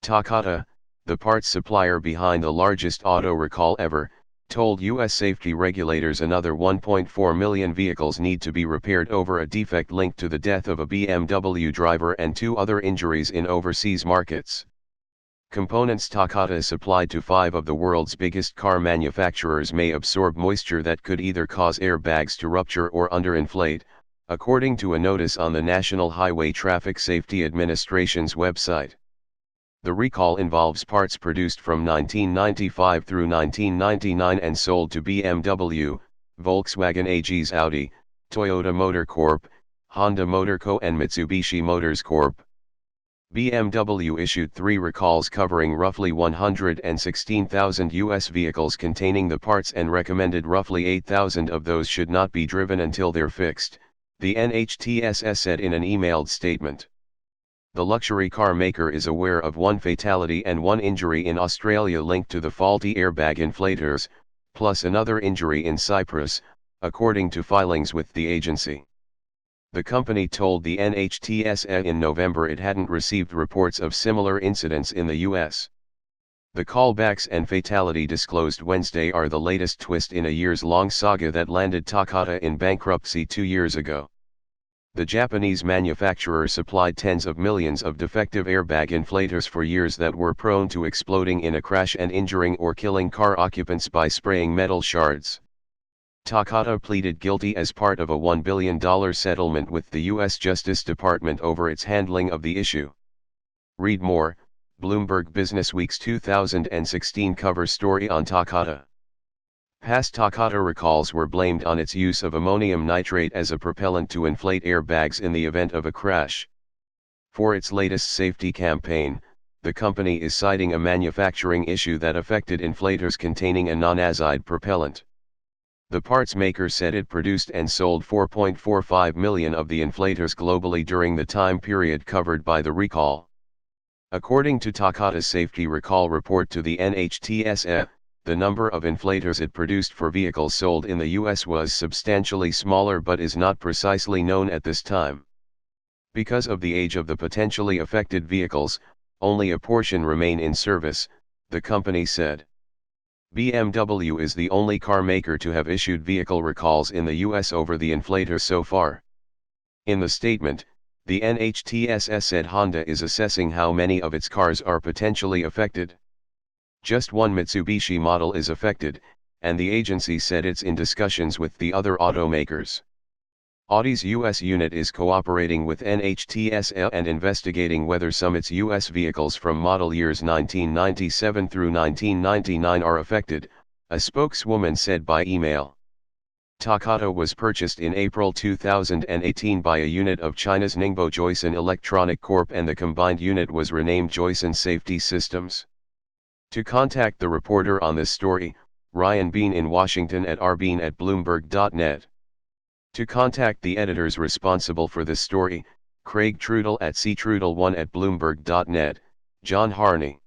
Takata, the parts supplier behind the largest auto recall ever, told U.S. safety regulators another 1.4 million vehicles need to be repaired over a defect linked to the death of a BMW driver and 2 other injuries in overseas markets. Components Takata supplied to 5 of the world's biggest car manufacturers may absorb moisture that could either cause airbags to rupture or underinflate, according to a notice on the National Highway Traffic Safety Administration's website. The recall involves parts produced from 1995 through 1999 and sold to BMW, Volkswagen AG's Audi, Toyota Motor Corp., Honda Motor Co. and Mitsubishi Motors Corp. BMW issued 3 recalls covering roughly 116,000 U.S. vehicles containing the parts and recommended roughly 8,000 of those should not be driven until they're fixed, the NHTSA said in an emailed statement. The luxury car maker is aware of 1 fatality and 1 injury in Australia linked to the faulty airbag inflators, plus another injury in Cyprus, according to filings with the agency. The company told the NHTSA in November it hadn't received reports of similar incidents in the U.S. The callbacks and fatality disclosed Wednesday are the latest twist in a years-long saga that landed Takata in bankruptcy 2 years ago. The Japanese manufacturer supplied tens of millions of defective airbag inflators for years that were prone to exploding in a crash and injuring or killing car occupants by spraying metal shards. Takata pleaded guilty as part of a $1 billion settlement with the U.S. Justice Department over its handling of the issue. Read more, Bloomberg Businessweek's 2016 cover story on Takata. Past Takata recalls were blamed on its use of ammonium nitrate as a propellant to inflate airbags in the event of a crash. For its latest safety campaign, the company is citing a manufacturing issue that affected inflators containing a non-azide propellant. The parts maker said it produced and sold 4.45 million of the inflators globally during the time period covered by the recall. According to Takata's safety recall report to the NHTSA, the number of inflators it produced for vehicles sold in the U.S. was substantially smaller but is not precisely known at this time. Because of the age of the potentially affected vehicles, only a portion remain in service, the company said. BMW is the only car maker to have issued vehicle recalls in the U.S. over the inflator so far. In the statement, the NHTSA said Honda is assessing how many of its cars are potentially affected. Just 1 Mitsubishi model is affected, and the agency said it's in discussions with the other automakers. Audi's U.S. unit is cooperating with NHTSA and investigating whether some its U.S. vehicles from model years 1997 through 1999 are affected, a spokeswoman said by email. Takata was purchased in April 2018 by a unit of China's Ningbo Joyson Electronic Corp. And the combined unit was renamed Joyson Safety Systems. To contact the reporter on this story, Ryan Bean in Washington at rbean@bloomberg.net. To contact the editors responsible for this story, Craig Trudell at ctrudell1@bloomberg.net, John Harney.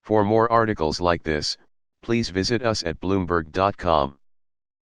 For more articles like this, please visit us at bloomberg.com.